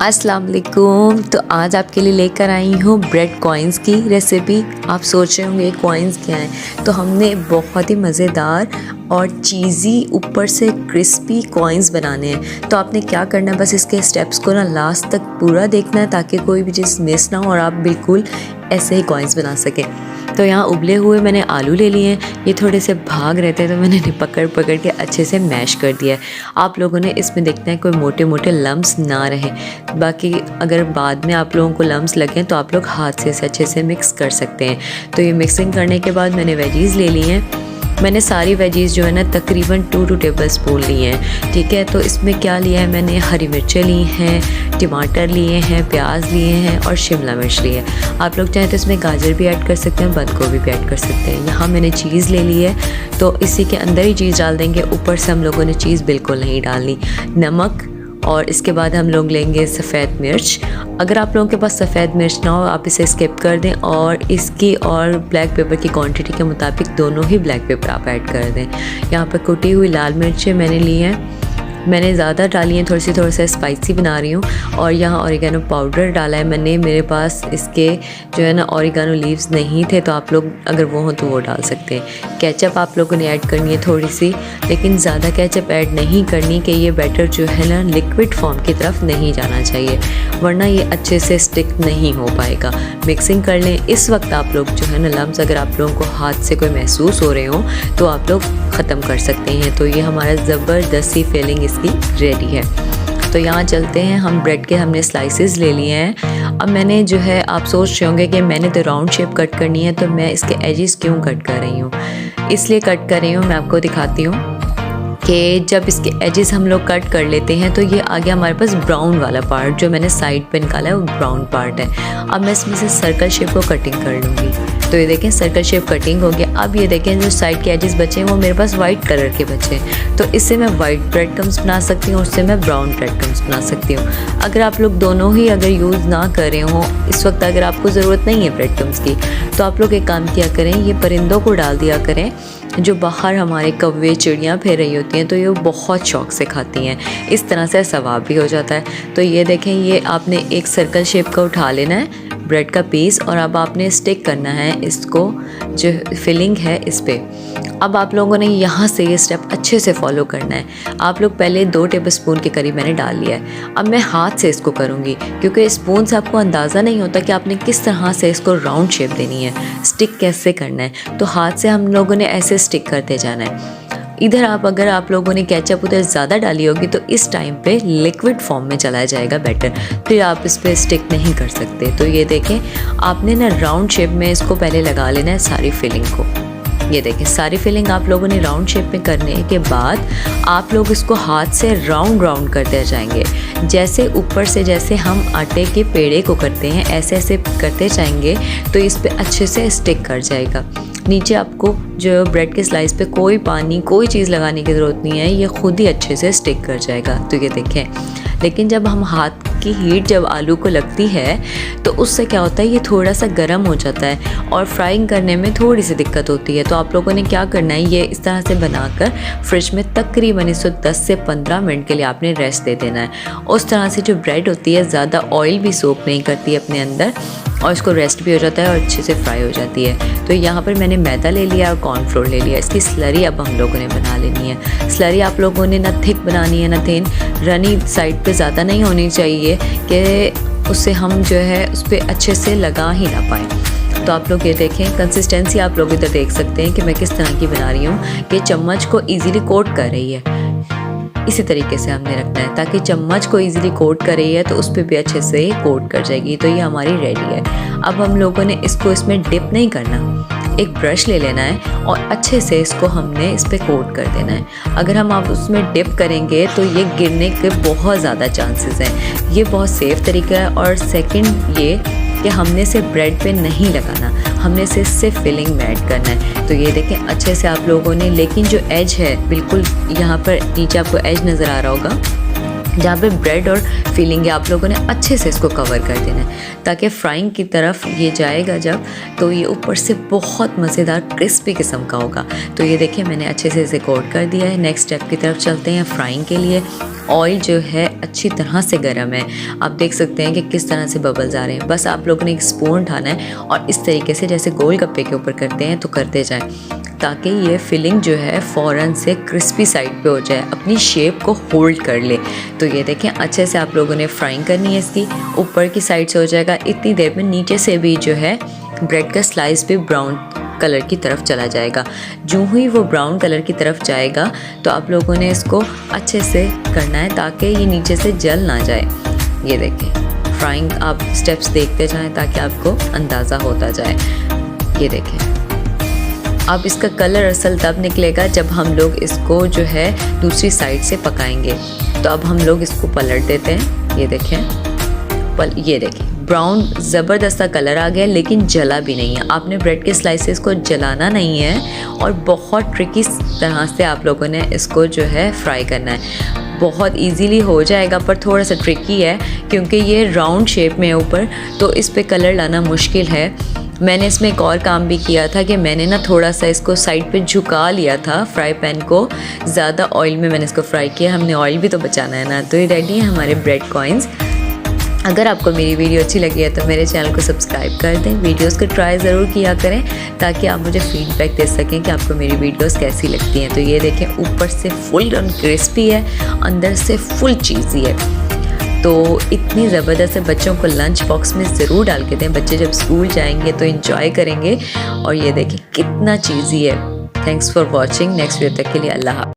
अस्सलाम वालेकुम। तो आज आपके लिए लेकर आई हूँ ब्रेड कॉइन्स की रेसिपी। आप सोच रहे होंगे कॉइन्स क्या हैं, तो हमने बहुत ही मज़ेदार और चीज़ी ऊपर से क्रिस्पी कॉइन्स बनाने हैं। तो आपने क्या करना है, बस इसके स्टेप्स को ना लास्ट तक पूरा देखना है ताकि कोई भी चीज़ मिस ना हो और आप बिल्कुल ऐसे ही कॉइन्स बना सकें। तो यहाँ उबले हुए मैंने आलू ले लिए हैं। ये थोड़े से भाग रहते हैं तो मैंने पकड़ पकड़ के अच्छे से मैश कर दिया है। आप लोगों ने इसमें देखना है कोई मोटे मोटे लम्स ना रहे। बाकी अगर बाद में आप लोगों को लम्स लगें तो आप लोग हाथ से इसे अच्छे से मिक्स कर सकते हैं। तो ये मिक्सिंग करने के बाद मैंने वेजीज़ ले ली हैं। मैंने सारी वेजीज़ जो है ना तकरीबन 2 टेबल स्पून लिए हैं। ठीक है, तो इसमें क्या लिया है, मैंने हरी मिर्चें ली हैं, टमाटर लिए हैं, प्याज लिए हैं और शिमला मिर्च लिए है। आप लोग चाहें तो इसमें गाजर भी ऐड कर सकते हैं, बंद गोभी भी ऐड कर सकते हैं। यहाँ मैंने चीज़ ले ली है तो इसी के अंदर ही चीज़ डाल देंगे। ऊपर से हम लोगों ने चीज़ बिल्कुल नहीं डालनी। नमक और इसके बाद हम लोग लेंगे सफ़ेद मिर्च। अगर आप लोगों के पास सफ़ेद मिर्च ना हो आप इसे स्किप कर दें और इसकी और ब्लैक पेपर की क्वांटिटी के मुताबिक दोनों ही ब्लैक पेपर आप ऐड कर दें। यहाँ पर कुटी हुई लाल मिर्चें मैंने ली हैं, मैंने ज़्यादा डाली हैं, थोड़ा सा स्पाइसी बना रही हूँ। और यहाँ ऑरिगेनो पाउडर डाला है मैंने। मेरे पास इसके जो है ना ऑरिगेनो लीव्स नहीं थे, तो आप लोग अगर वो हो तो वो डाल सकते हैं। केचप आप लोगों ने ऐड करनी है थोड़ी सी, लेकिन ज़्यादा केचप ऐड नहीं करनी कि ये बैटर जो है ना लिक्विड फॉर्म की तरफ नहीं जाना चाहिए, वरना ये अच्छे से स्टिक नहीं हो पाएगा। मिक्सिंग कर लें। इस वक्त आप लोग जो है ना लम्स अगर आप लोगों को हाथ से कोई महसूस हो रहे हो तो आप लोग ख़त्म कर सकते हैं। तो ये हमारा ज़बरदस्त सी फिलिंग इसकी रेडी है। तो यहाँ चलते हैं, हम ब्रेड के हमने स्लाइसेस ले लिए हैं। अब मैंने जो है, आप सोच रहे होंगे कि मैंने तो राउंड शेप कट करनी है, तो मैं इसके एजेस क्यों कट कर रही हूँ। इसलिए कट कर रही हूँ, मैं आपको दिखाती हूँ कि जब इसके एजेस हम लोग कट कर लेते हैं तो ये आ गया हमारे पास ब्राउन वाला पार्ट, जो मैंने साइड पे निकाला है वो ब्राउन पार्ट है। अब मैं इसमें से सर्कल शेप को कटिंग कर लूँगी। तो ये देखें सर्कल शेप कटिंग हो गया। अब ये देखें जो साइड के एजेस बचे हैं वो मेरे पास वाइट कलर के बचे हैं, तो इससे मैं वाइट ब्रेड क्रम्स बना सकती हूँ, उससे मैं ब्राउन ब्रेड क्रम्स बना सकती हूँ। अगर आप लोग दोनों ही अगर यूज़ ना कर रहे हो इस वक्त, अगर आपको ज़रूरत नहीं है ब्रेड क्रम्स की, तो आप लोग एक काम किया करें, ये परिंदों को डाल दिया करें। जो बाहर हमारे कौवे चिड़ियाँ फिर रही होती हैं तो ये बहुत शौक़ से खाती हैं, इस तरह से सवाब भी हो जाता है। तो ये देखें, ये आपने एक सर्कल शेप का उठा लेना है ब्रेड का पीस और अब आपने स्टिक करना है इसको, जो फिलिंग है इस पर। अब आप लोगों ने यहाँ से ये स्टेप अच्छे से फॉलो करना है। आप लोग पहले 2 टेबल स्पून के करीब मैंने डाल लिया है। अब मैं हाथ से इसको करूँगी क्योंकि स्पून से आपको अंदाज़ा नहीं होता कि आपने किस तरह से इसको राउंड शेप देनी है, स्टिक कैसे करना है। तो हाथ से हम लोगों ने ऐसे स्टिक करते जाना है। इधर अगर आप लोगों ने केचप उधर ज़्यादा डाली होगी तो इस टाइम पे लिक्विड फॉर्म में चला जाएगा बैटर, फिर आप इस पर स्टिक नहीं कर सकते। तो ये देखें, आपने ना राउंड शेप में इसको पहले लगा लेना है सारी फिलिंग को। ये देखें, सारी फिलिंग आप लोगों ने राउंड शेप में करने के बाद आप लोग इसको हाथ से राउंड करते जाएंगे। जैसे ऊपर से जैसे हम आटे के पेड़े को करते हैं ऐसे ऐसे करते जाएंगे तो इस पे अच्छे से स्टिक कर जाएगा। नीचे आपको जो ब्रेड के स्लाइस पे कोई पानी कोई चीज़ लगाने की ज़रूरत नहीं है, ये खुद ही अच्छे से स्टिक कर जाएगा। तो ये देखें, लेकिन जब हम हाथ की हीट जब आलू को लगती है तो उससे क्या होता है, ये थोड़ा सा गर्म हो जाता है और फ्राइंग करने में थोड़ी सी दिक्कत होती है। तो आप लोगों ने क्या करना है, ये इस तरह से बनाकर फ्रिज में तकरीबन इसको 10 से 15 मिनट के लिए आपने रेस्ट दे देना है। उस तरह से जो ब्रेड होती है ज़्यादा ऑयल भी सोक नहीं करती अपने अंदर और इसको रेस्ट भी हो जाता है और अच्छे से फ्राई हो जाती है। तो यहाँ पर मैंने मैदा ले लिया और कॉर्नफ्लोर ले लिया। इसकी स्लरी अब हम लोगों ने बना लेनी है। स्लरी आप लोगों ने ना थिक बनानी है ना थिन, रनी साइड पे ज़्यादा नहीं होनी चाहिए कि उससे हम जो है उस पर अच्छे से लगा ही ना पाएँ। तो आप लोग ये देखें, कंसिस्टेंसी आप लोग इधर देख सकते हैं कि मैं किस तरह की बना रही हूँ कि चम्मच को ईज़िली कोट कर रही है। इसी तरीके से हमने रखना है ताकि चम्मच को इजीली कोट कर रही है तो उस पर भी अच्छे से कोट कर जाएगी। तो ये हमारी रेडी है। अब हम लोगों ने इसको इसमें डिप नहीं करना, एक ब्रश ले लेना है और अच्छे से इसको हमने इस पर कोट कर देना है। अगर हम आप उसमें डिप करेंगे तो ये गिरने के बहुत ज़्यादा चांसेस हैं। ये बहुत सेफ़ तरीका है। और सेकंड ये कि हमने से ब्रेड पे नहीं लगाना, हमने से सिर्फ फिलिंग में ऐड करना है। तो ये देखें अच्छे से आप लोगों ने, लेकिन जो एज है बिल्कुल यहाँ पर नीचे आपको एज नज़र आ रहा होगा जहाँ पे ब्रेड और फिलिंग है, आप लोगों ने अच्छे से इसको कवर कर देना है ताकि फ्राइंग की तरफ ये जाएगा जब, तो ये ऊपर से बहुत मज़ेदार क्रिस्पी किस्म का होगा। तो ये देखिए मैंने अच्छे से इसे कोट कर दिया है। नेक्स्ट स्टेप की तरफ चलते हैं फ्राइंग के लिए। ऑयल जो है अच्छी तरह से गर्म है। आप देख सकते हैं कि किस तरह से बबल्स आ रहे हैं। बस आप लोगों ने एक स्पून उठाना है और इस तरीके से जैसे गोल गप्पे के ऊपर करते हैं तो करते जाएं, ताकि ये फिलिंग जो है फ़ौरन से क्रिस्पी साइड पे हो जाए, अपनी शेप को होल्ड कर ले। तो ये देखें अच्छे से आप लोगों ने फ्राइंग करनी है इसकी। ऊपर की साइड से हो जाएगा, इतनी देर में नीचे से भी जो है ब्रेड का स्लाइस भी ब्राउन कलर की तरफ चला जाएगा। जो ही वो ब्राउन कलर की तरफ जाएगा तो आप लोगों ने इसको अच्छे से करना है ताकि ये नीचे से जल ना जाए। ये देखें फ्राइंग आप स्टेप्स देखते जाएं ताकि आपको अंदाज़ा होता जाए। ये देखें अब इसका कलर असल तब निकलेगा जब हम लोग इसको जो है दूसरी साइड से पकाएंगे। तो अब हम लोग इसको पलट देते हैं। ये देखें ये देखें ब्राउन ज़बरदस्त कलर आ गया, लेकिन जला भी नहीं है। आपने ब्रेड के स्लाइसेस को जलाना नहीं है और बहुत ट्रिकी तरह से आप लोगों ने इसको जो है फ्राई करना है। बहुत इजीली हो जाएगा पर थोड़ा सा ट्रिकी है क्योंकि ये राउंड शेप में है ऊपर, तो इस पे कलर लाना मुश्किल है। मैंने इसमें एक और काम भी किया था कि मैंने ना थोड़ा सा इसको साइड पे झुका लिया था, फ्राई पैन को ज़्यादा ऑयल में मैंने इसको फ्राई किया। हमने ऑयल भी तो बचाना है ना। तो ये रेडी है हमारे ब्रेड कॉइन्स। अगर आपको मेरी वीडियो अच्छी लगी है तो मेरे चैनल को सब्सक्राइब कर दें। वीडियोस को ट्राई ज़रूर किया करें ताकि आप मुझे फीडबैक दे सकें कि आपको मेरी वीडियोस कैसी लगती हैं। तो ये देखें ऊपर से फुल ऑन क्रिस्पी है, अंदर से फुल चीज़ी है। तो इतनी ज़बरदस्त है, बच्चों को लंच बॉक्स में ज़रूर डाल के दें। बच्चे जब स्कूल जाएंगे तो इंजॉय करेंगे। और ये देखें कितना चीज़ी है। Thanks for watching. Next video तक के लिए अल्लाह हाफ़िज़।